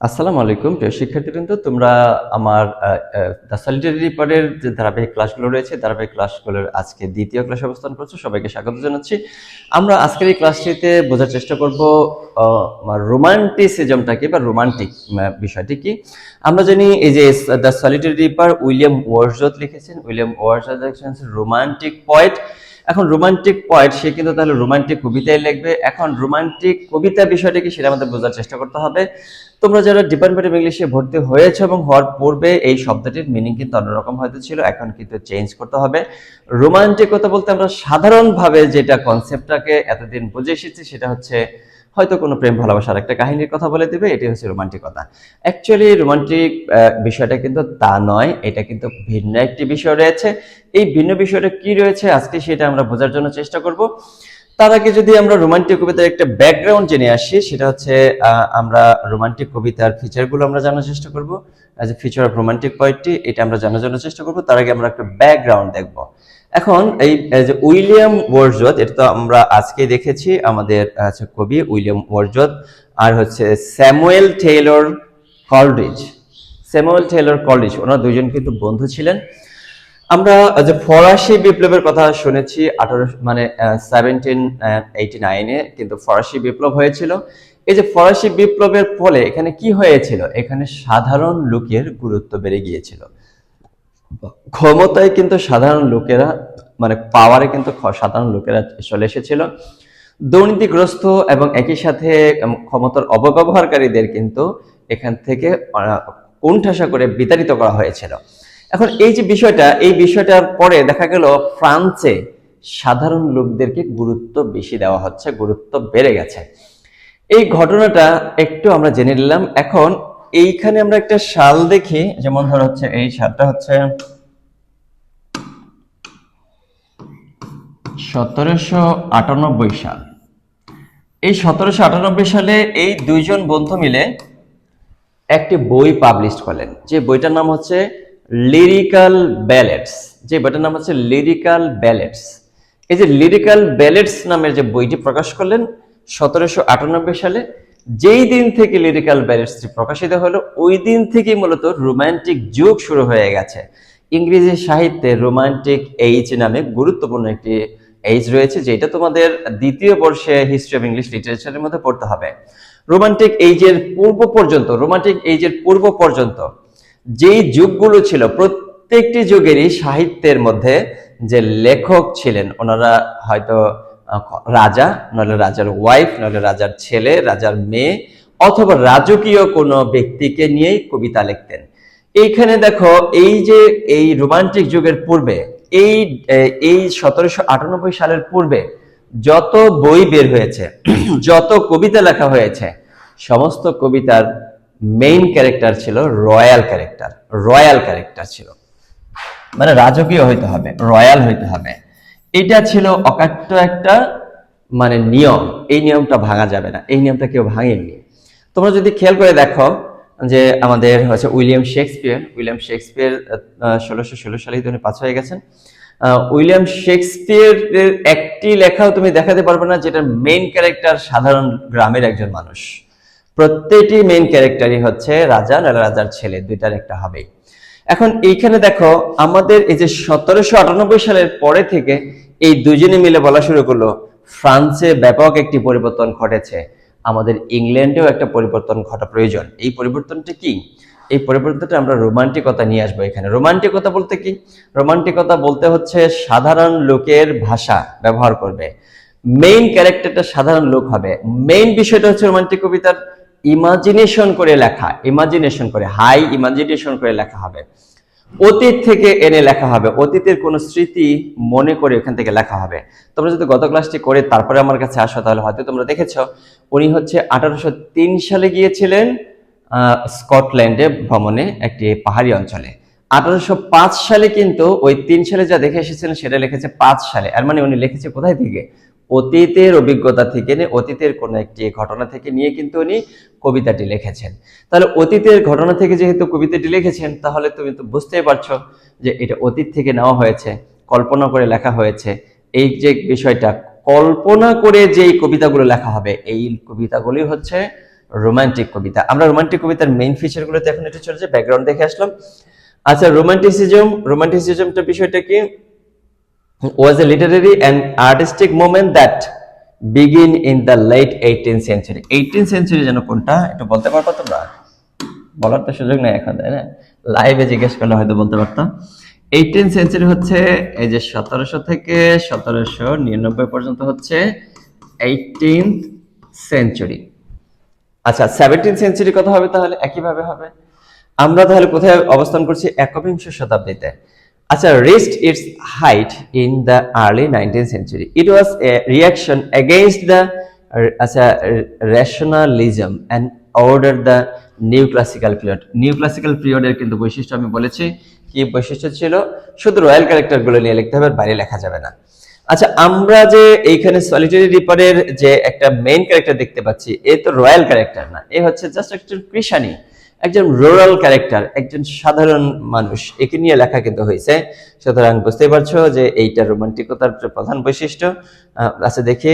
আসসালামু আলাইকুম প্রিয় শিক্ষার্থীবৃন্দ, তোমরা আমার দ্য সলিটারি রিপারের যে ধারাবাহিক ক্লাসগুলো রয়েছে, ধারাবাহিক ক্লাসগুলোর আজকে দ্বিতীয় ক্লাসে অবস্থান করছো। সবাইকে স্বাগত জানাচ্ছি। আমরা আজকের এই ক্লাসটিতে বোঝার চেষ্টা করব রোমান্টিসিজমটা কি বা রোমান্টিক বিষয়টি কি। আমরা জানি এই যে the solitary reaper William Wordsworth লিখেছেন। উইলিয়াম ওয়ার্ডসওয়ার্থ লিখেছেন রোমান্টিক পয়েট। এখন রোমান্টিক পয়েট, সে কিন্তু তাহলে রোমান্টিক কবিতায় লিখবে। এখন রোমান্টিক কবিতা বিষয়টা কি সেটা আমাদের বোঝার চেষ্টা করতে হবে। তোমরা যারা ডিপার্টমেন্ট অফ ইংলিশে ভর্তি হয়েছে এবং হওয়ার পূর্বে এই শব্দটির মিনিং কিন্তু অন্যরকম হয়তো ছিল, এখন কিন্তু চেঞ্জ করতে হবে। রোমান্টিকতা বলতে আমরা সাধারণভাবে যেটা কনসেপ্টটাকে এতদিন বুঝে এসেছি সেটা হচ্ছে হয়তো কোনো প্রেম ভালোবাসার একটা কাহিনীর কথা বলে দেবে, এটি হচ্ছে রোমান্টিকতা। অ্যাকচুয়ালি রোমান্টিক বিষয়টা কিন্তু তা নয়, এটা কিন্তু ভিন্ন একটি বিষয় রয়েছে। এই ভিন্ন বিষয়টা কি রয়েছে আজকে সেটা আমরা বোঝার জন্য চেষ্টা করব। তার আগে যদি আমরা রোমান্টিক কবিতার একটা ব্যাকগ্রাউন্ড জেনে আসি, সেটা হচ্ছে আমরা রোমান্টিক কবিতার ফিচারগুলো আমরা জানার চেষ্টা করব। As a feature of romantic poetry, এটা আমরা জানার জন্য চেষ্টা করব। তার আগে আমরা একটা ব্যাকগ্রাউন্ড দেখব। এখন এই যে উইলিয়াম ওয়ার্ডসওয়ার্থ, এটা তো আমরা আজকে দেখেছি, আমাদের কবি উইলিয়াম ওয়ার্ডসওয়ার্থ আর হচ্ছে Samuel Taylor Coleridge. Samuel Taylor Coleridge, ওনারা দুইজন কিন্তু বন্ধু ছিলেন। আমরা যে ফরাসি বিপ্লবের কথা শুনেছি 1789-এ কিন্তু ফরাসি বিপ্লব হয়েছিল। এই যে ফরাসি বিপ্লবের ফলে এখানে কি হয়েছিল, এখানে সাধারণ লোকের গুরুত্ব বেড়ে গিয়েছিল। ক্ষমতায় কিন্তু সাধারণ লোকেরা পাওয়ারে কিন্তু সাধারণ লোকেরা চলে এসেছিল। দুর্নীতিগ্রস্ত এবং একই সাথে ক্ষমতার অপব্যবহারকারীদের কিন্তু এখান থেকে কোণঠাসা করে বিতাড়িত করা হয়েছিল। এখন এই যে বিষয়টা, এই বিষয়টার পরে দেখা গেল ফ্রান্সে সাধারণ লোকদেরকে গুরুত্ব বেশি দেওয়া হচ্ছে, গুরুত্ব বেড়ে গেছে। এই ঘটনাটা একটু আমরা জেনে নিলাম। এখন এইখানে আমরা একটা সাল দেখি, যেমন ধর হচ্ছে এই সালটা হচ্ছে 1798 সাল। এই 1798 সালে এই দুইজন বন্ধু মিলে একটি বই পাবলিশ করলেন, যে বইটার নাম হচ্ছে লিরিক্যাল ব্যালেডস। যে বইটার নাম হচ্ছে লিরিক্যাল ব্যালেডস। এই যে লিরিক্যাল ব্যালেডস নামের যে বইটি প্রকাশ করলেন 1798 সালে, যেই দিন থেকে লিরিক্যাল ব্যালেডসটি প্রকাশিত হলো ওই দিন থেকেই মূলত রোমান্টিক যুগ শুরু হয়ে গেছে। ইংরেজি সাহিত্যে রোমান্টিক এইজ নামে গুরুত্বপূর্ণ একটি এইজ রয়েছে, যেটা তোমাদের দ্বিতীয় বর্ষে হিস্ট্রি অফ ইংলিশ লিটারেচারের মধ্যে পড়তে হবে। রোমান্টিক এইজের পূর্ব পর্যন্ত যেই যুগগুলো ছিল, প্রত্যেকটি যুগেরই সাহিত্যের মধ্যে যে লেখক ছিলেন, ওনারা হয়তো রাজা, নইলে রাজার ওয়াইফ, নইলে রাজার ছেলে, রাজার মেয়ে, অথবা রাজকীয় কোনো ব্যক্তিকে নিয়েই কবিতা লিখতেন। এইখানে দেখো, এই যে এই রোমান্টিক যুগের পূর্বে, এই এই 1798 সালের পূর্বে যত বই বের হয়েছে, যত কবিতা লেখা হয়েছে, সমস্ত কবিতার মেইন ক্যারেক্টার ছিল রয়্যাল ক্যারেক্টার। রয়্যাল ক্যারেক্টার ছিল রাজকীয় হইতে হবে, রয়্যাল হইতে হবে। এটা ছিল অকাট্য একটা নিয়ম। এই নিয়মটা ভাঙা যাবে না, এই নিয়মটা কেউ ভাঙেনি। তোমরা যদি খেয়াল করে দেখো যে আমাদের হচ্ছে উইলিয়াম শেক্সপিয়ার 1616 সালে তিনি পাস হয়ে গেছেন। উইলিয়াম শেক্সপিয়ারের একটি লেখাও তুমি দেখাতে পারবে না যেটার মেইন ক্যারেক্টার সাধারণ গ্রামের একজন মানুষ। প্রত্যেকটি মেইন ক্যারেক্টারই হচ্ছে রাজা, নাহলে রাজার ছেলে, দুইটার একটা হবেই। এখন এইখানে দেখো, আমাদের এই যে 1798 সালের পরে থেকে এই দুজনে মিলে বলা শুরু করলো, ফ্রান্সে ব্যাপক একটি পরিবর্তন ঘটেছে, আমাদের ইংল্যান্ডেও একটা পরিবর্তন ঘটা প্রয়োজন। এই পরিবর্তনটা কি? এই পরিবর্তনটা আমরা রোমান্টিকতা নিয়ে আসবো এখানে। রোমান্টিকতা বলতে কি? রোমান্টিকতা বলতে হচ্ছে সাধারণ লোকের ভাষা ব্যবহার করবে, মেইন ক্যারেক্টারটা সাধারণ লোক হবে। মেইন বিষয়টা হচ্ছে রোমান্টিক কবিতার ইমাজিনেশন করে লেখা, ইমাজিনেশন করে, হাই ইমাজিনেশন করে লেখা হবে, অতীত থেকে এনে লেখা হবে, অতীতের কোন স্মৃতি মনে করে ওখান থেকে লেখা হবে। তোমরা যদি গত ক্লাসটি করে তারপরে আমার কাছে আসো, তাহলে হয়তো তোমরা দেখেছো উনি হচ্ছে 1803 সালে গিয়েছিলেন স্কটল্যান্ডে ভ্রমণে, একটি পাহাড়ি অঞ্চলে। 1805 সালে কিন্তু ওই 3 সালে যা দেখে এসেছিলেন সেটা লিখেছে 5 সালে। আর উনি লিখেছে কোথায় থেকে? অতীতের অভিজ্ঞতা থেকে, অতীতের কোন একটি ঘটনা থেকে নিয়ে কিন্তু উনি কবিতাটি লিখেছেন। তাহলে অতীতের ঘটনা থেকে যেহেতু কবিতাটি লিখেছেন, তাহলে তুমি তো বুঝতেই পারছো যে এটা অতীত থেকে নেওয়া হয়েছে, কল্পনা করে লেখা হয়েছে। এই যে বিষয়টা, কল্পনা করে যেই কবিতাগুলো লেখা হবে, এই কবিতাগুলি হচ্ছে রোমান্টিক কবিতা। আমরা রোমান্টিক কবিতার মেইন ফিচারগুলোতে এখন একটু চলে যাই, ব্যাকগ্রাউন্ড দেখে আসলাম। আচ্ছা, রোমান্টিসিজমটা বিষয়টা কি? was a literary and artistic movement that began in the late 18th century. 18th century যেন কোনটা একটু বলতে পারবো তোমরা? বলার তো সুযোগ নেই এখন, তাই না? লাইভে জিজ্ঞেস করলে হয়তো বলতে পারতাম। 18th সেঞ্চুরি হচ্ছে এই যে 1700 থেকে 1799 পর্যন্ত হচ্ছে 18th সেঞ্চুরি। আচ্ছা, 17th সেঞ্চুরি কত হবে তাহলে? একইভাবে হবে। আমরা তাহলে কোথায় অবস্থান করছি? একবিংশ শতাব্দীতে। আচ্ছা, reached its height in the early 19th century. It was a reaction against the rationalism and ordered the new classical period. New classical পিরিয়ডের কিন্তু বৈশিষ্ট্য আমি বলেছি, কি বৈশিষ্ট্য ছিল? শুধু রয়্যাল ক্যারেক্টার গুলো নিয়ে লিখতে হবে, বাইরে লেখা যাবে না। আচ্ছা, আমরা যে এইখানে সলিটারি রিপারের যে একটা মেইন ক্যারেক্টার দেখতে পাচ্ছি, এ তো রয়্যাল ক্যারেক্টার না, এ হচ্ছে জাস্ট একজন কৃষানি, একজন রুরাল ক্যারেক্টার, একজন সাধারণ মানুষ, একে নিয়ে লেখা কিন্তু হয়েছে। সুতরাং বুঝতেই পারছো যে এইটা রোমান্টিকতার প্রধান বৈশিষ্ট্য। আচ্ছা, দেখি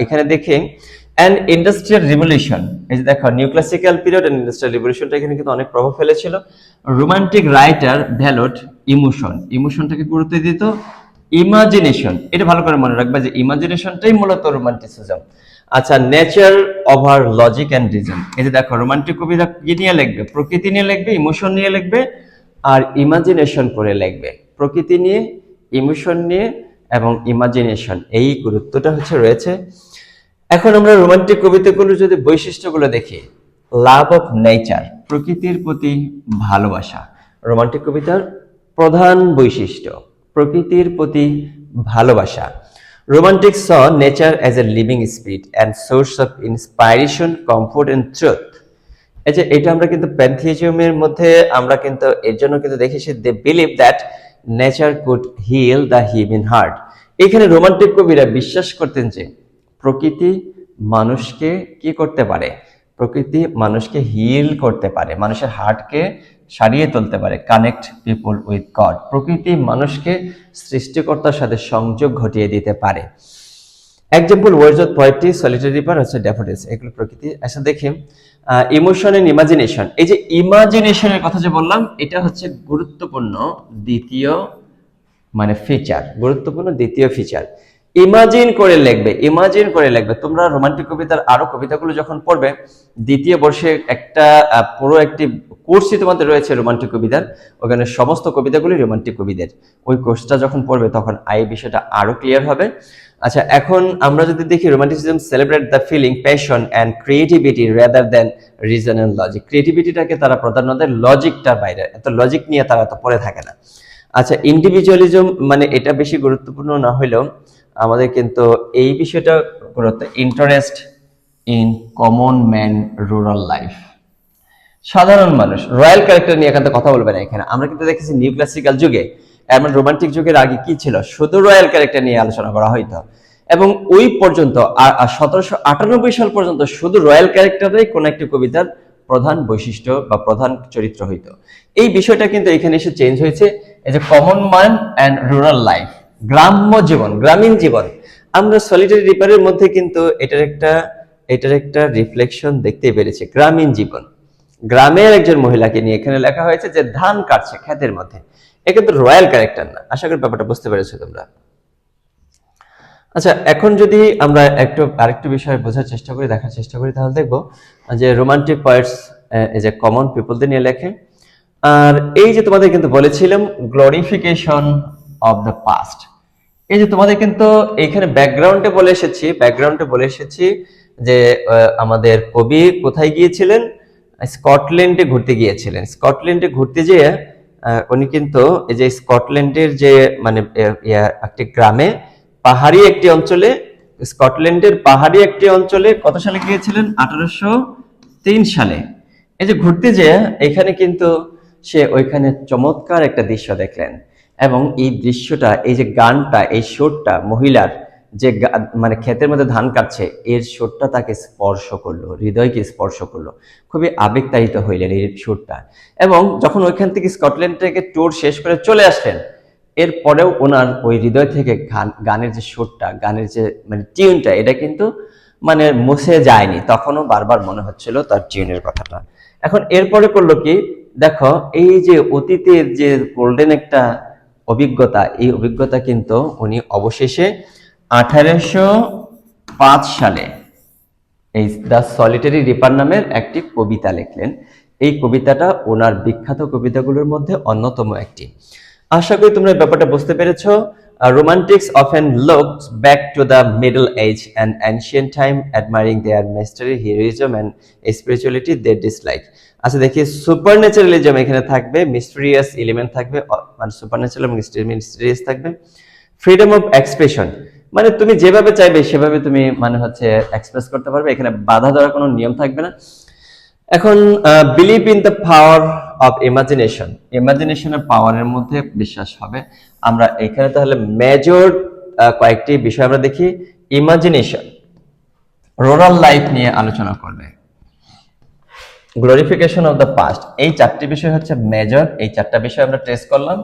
এখানে দেখি অ্যান্ড ইন্ডাস্ট্রিয়াল রিভলিউশন, এই যে দেখো new classical period and industrial রিভলিউশনটা এখানে কিন্তু অনেক প্রভাব ফেলেছিল। রোমান্টিক রাইটার ভ্যালুড ইমোশনটাকে গুরুত্ব দিত। ইমাজিনেশন, এটা ভালো করে মনে রাখবে যে ইমাজিনেশনটাই মূলত রোমান্টিসিজম। আচ্ছা, nature over logic and reason, এই যে দেখো রোমান্টিক কবিতা কি নিয়ে লিখবে? প্রকৃতি নিয়ে লিখবে, ইমোশন নিয়ে লিখবে, আর ইমাজিনেশন করে লিখবে। প্রকৃতি নিয়ে, ইমোশন নিয়ে এবং ইমাজিনেশন, এই গুরুত্বটা হচ্ছে রয়েছে। এখন আমরা রোমান্টিক কবিতাগুলোর যদি বৈশিষ্ট্যগুলো দেখি, লাভ অফ নেচার, প্রকৃতির প্রতি ভালোবাসা রোমান্টিক কবিতার প্রধান বৈশিষ্ট্য, প্রকৃতির প্রতি ভালোবাসা। Romantic saw nature as a living spirit and source of inspiration, comfort and truth. এই যে এটা আমরা কিন্তু প্যান্থিজমের মধ্যে আমরা কিন্তু এর জন্য কিন্তু দেখেছি, they believe that nature could heal the human heart. এখানে রোমান্টিক কবিরা বিশ্বাস করতেন যে প্রকৃতি মানুষকে কি করতে পারে? প্রকৃতি মানুষকে হিল করতে পারে, মানুষের হার্টকে সারিয়ে তুলতে পারে, কানেক্ট পিপল উইথ গড। প্রকৃতি মানুষকে সৃষ্টিকর্তার সাথে সংযোগ ঘটিয়ে দিতে পারে। Example words of poetry, solitary reaper হচ্ছে ড্যাফোডিলস, এগুলো প্রকৃতি। আচ্ছা, দেখি ইমোশন এন্ড ইমাজিনেশন, এই যে ইমাজিনেশনের কথা যে বললাম, এটা হচ্ছে গুরুত্বপূর্ণ দ্বিতীয় ফিচার, গুরুত্বপূর্ণ দ্বিতীয় ফিচার। ইমাজিন করে লিখবে, ইমাজিন করে লিখবে। তোমরা রোমান্টিক কবিতার আরো কবিতাগুলো যখন পড়বে, দ্বিতীয় বর্ষে একটা পুরো একটি কোর্সই তোমাদের রয়েছে রোমান্টিক কবিতার, ওখানে সমস্ত কবিতাগুলি রোমান্টিক কবিদের। ওই কোর্সটা যখন পড়বে তখন এই বিষয়টা আরো ক্লিয়ার হবে। আচ্ছা, এখন আমরা যদি দেখি, romanticism celebrate the feeling, passion and creativity rather than reason and logic. ক্রিয়েটিভিটিটাকে তারা প্রাধান্য দেয়, লজিকটার বাইরে, এত লজিক নিয়ে তারা তো পড়ে থাকে না। আচ্ছা, ইন্ডিভিজুয়ালিজম এটা বেশি গুরুত্বপূর্ণ না হলেও আমাদের কিন্তু এই বিষয়টা গুরুত্ব, interest in common man, rural life, সাধারণ মানুষ। রয়্যাল ক্যারেক্টার নিয়ে এখানে কথা বলবে না। এখানে আমরা কিন্তু দেখেছি নিউ ক্লাসিক্যাল যুগে, এমন রোমান্টিক যুগের আগে কি ছিল? শুধু রয়্যাল ক্যারেক্টার নিয়ে আলোচনা করা হইতো, এবং ওই পর্যন্ত 1798 সাল পর্যন্ত শুধু রয়্যাল ক্যারেক্টারই কোন একটি কবিতার প্রধান বৈশিষ্ট্য বা প্রধান চরিত্র হইতো। এই বিষয়টা কিন্তু এখানে এসে চেঞ্জ হয়েছে। এই যে common man and rural life, গ্রাম্য জীবন, গ্রামীণ জীবন, আমরা সলিটারি রিপারের মধ্যে কিন্তু এটার একটা রিফ্লেকশন দেখতে পেরেছি। গ্রামীণ জীবন, গ্রামের একজন মহিলাকে নিয়ে এখানে লেখা হয়েছে যে ধান কাটছে ক্ষেতের মধ্যে। এ কিন্তু রয়্যাল ক্যারেক্টার না। আশা করি ব্যাপারটা বুঝতে পেরেছো তোমরা। আচ্ছা, এখন যদি আমরা আরেকটু বিষয় বোঝার চেষ্টা করি, দেখার চেষ্টা করি, তাহলে দেখবো যে রোমান্টিক পয়েটস এই যে কমন পিপলদের নিয়ে লেখে। আর এই যে তোমাদের কিন্তু বলেছিলাম গ্লোরিফিকেশন অফ দ্য পাস্ট, এই যে তোমাদের কিন্তু এখানে ব্যাকগ্রাউন্ডে বলে এসেছি যে আমাদের কবি কোথায় গিয়েছিলেন? স্কটল্যান্ডে ঘুরতে গিয়েছিলেন। স্কটল্যান্ডে ঘুরতে যেয়ে উনি কিন্তু এই যে স্কটল্যান্ডের যে একটি গ্রামে, পাহাড়ি একটি অঞ্চলে, স্কটল্যান্ডের পাহাড়ি একটি অঞ্চলে কত সালে গিয়েছিলেন? 1803 সালে। এই যে ঘুরতে যেয়ে এখানে কিন্তু সে ওইখানে চমৎকার একটা দৃশ্য দেখলেন, এবং এই দৃশ্যটা, এই যে গানটা, এই সুরটা, মহিলার যে ক্ষেতের মধ্যে ধান কাটছে, এর সুরটা তাকে স্পর্শ করলো, হৃদয়কে স্পর্শ করলো, খুবই আবেগতাড়িত হইলেন এই সুরটা। এবং যখন ওইখান থেকে স্কটল্যান্ড থেকে ট্যুর শেষ করে চলে আসলেন, এরপরেও ওনার ওই হৃদয় থেকে গানের যে সুরটা, গানের যে টিউনটা, এটা কিন্তু মানে মুছে যায়নি, তখনও বারবার মনে হচ্ছিল তার টিউনের কথাটা। এখন এরপরে করলো কি, দেখো এই যে অতীতের যে গোল্ডেন একটা অভিজ্ঞতা, এই অভিজ্ঞতা কিন্তু উনি অবশেষে 1805 সালে এই দ্য সলিটারি রিপার নামের একটি কবিতা লিখলেন। এই কবিতাটা ওনার বিখ্যাত কবিতাগুলোর মধ্যে অন্যতম একটি। আশা করি তোমরা ব্যাপারটা বুঝতে পেরেছো। Romantics often looks back to the Middle Age and ancient time, admiring their mystery, heroism and spirituality they dislike. আচ্ছা দেখি, সুপারন্যাচারালিজম এখানে থাকবে, মিস্টেরিয়াস এলিমেন্ট থাকবে, মানে সুপারন্যাচারাল এবং মিস্টেরিয়াস থাকবে। ফ্রিডম অফ এক্সপ্রেশন, মানে তুমি যেভাবে চাইবে সেভাবে তুমি মানে হচ্ছে এক্সপ্রেস করতে পারবে, এখানে বাধা দেওয়ার কোনো নিয়ম থাকবে না। এখন believe in the power of imagination, ইমাজিনেশনের পাওয়ারের মধ্যে বিশ্বাস হবে। আমরা এখানে তাহলে মেজর কয়েকটি বিষয় আমরা দেখি। ইমাজিনেশন রুরাল লাইফ নিয়ে আলোচনা করবে, গ্লোরিফিকেশন অফ দ্য পাস্ট, এই চারটি বিষয় হচ্ছে মেজর। এই চারটা বিষয় আমরা ট্রেস করলাম।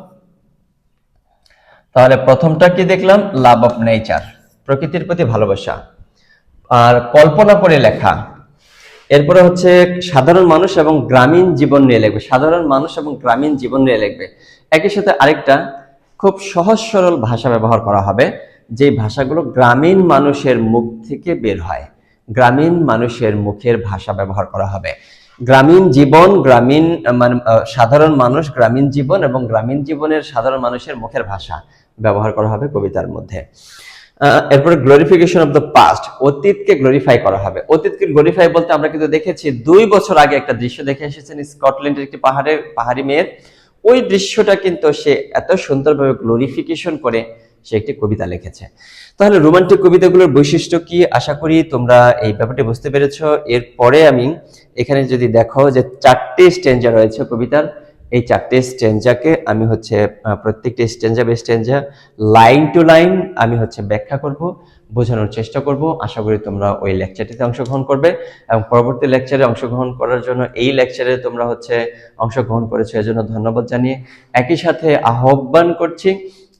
তাহলে প্রথমটা কি দেখলাম, লাভ অফ নেচার, প্রকৃতির প্রতি ভালোবাসা আর কল্পনা করে লেখা। এরপরে হচ্ছে সাধারণ মানুষ এবং গ্রামীণ জীবন নিয়ে লিখবে, সাধারণ মানুষ এবং গ্রামীণ জীবন নিয়ে লিখবে। একই সাথে আরেকটা খুব সহজ সরল ভাষা ব্যবহার করা হবে, যে ভাষাগুলো গ্রামীণ মানুষের মুখ থেকে বের হয়, গ্রামীণ মানুষের মুখের ভাষা ব্যবহার করা হবে। গ্রামীণ জীবন, গ্রামীণ মানে সাধারণ মানুষ, গ্রামীণ জীবন এবং গ্রামীণ জীবনের সাধারণ মানুষের মুখের ভাষা ব্যবহার করা হবে কবিতার মধ্যে। এরপরে গ্লোরিফিকেশন অফ দ্য পাস্ট, অতীতকে গ্লোরিফাই করা হবে। অতীতকে গ্লোরিফাই বলতে আমরা কিন্তু দেখেছি 2 বছর আগে একটা দৃশ্য দেখে এসেছেন স্কটল্যান্ডের একটি পাহাড়ি মেয়ের, ওই দৃশ্যটা কিন্তু সে এত সুন্দরভাবে গ্লোরিফিকেশন করে সে একটি কবিতা লিখেছে। তাহলে রোমান্টিক কবিতাগুলোর বৈশিষ্ট্য কি, আশা করি তোমরা এই ব্যাপারটি বুঝতে পেরেছো। এরপরে আমি এখানে যদি দেখো যে 4টি স্ট্যাঞ্জা রয়েছে কবিতার, এই 4টি স্ট্যাঞ্জাকে আমি হচ্ছে প্রত্যেকটি স্ট্যাঞ্জা বাই স্ট্যাঞ্জা লাইন টু লাইন আমি হচ্ছে ব্যাখ্যা করব, বোঝানোর চেষ্টা করব। আশা করি তোমরা ওই লেকচারটিতে অংশগ্রহণ করবে এবং পরবর্তী লেকচারে অংশগ্রহণ করার জন্য, এই লেকচারে তোমরা হচ্ছে অংশগ্রহণ করেছো এজন্য ধন্যবাদ জানিয়ে একই সাথে আহ্বান করছি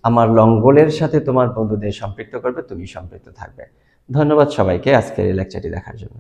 আমার লং গোলের সাথে তোমার বন্ধুদের সম্পৃক্ত করবে, তুমি সম্পৃক্ত থাকবে। ধন্যবাদ সবাইকে আজকের এই লেকচারটি দেখার জন্য।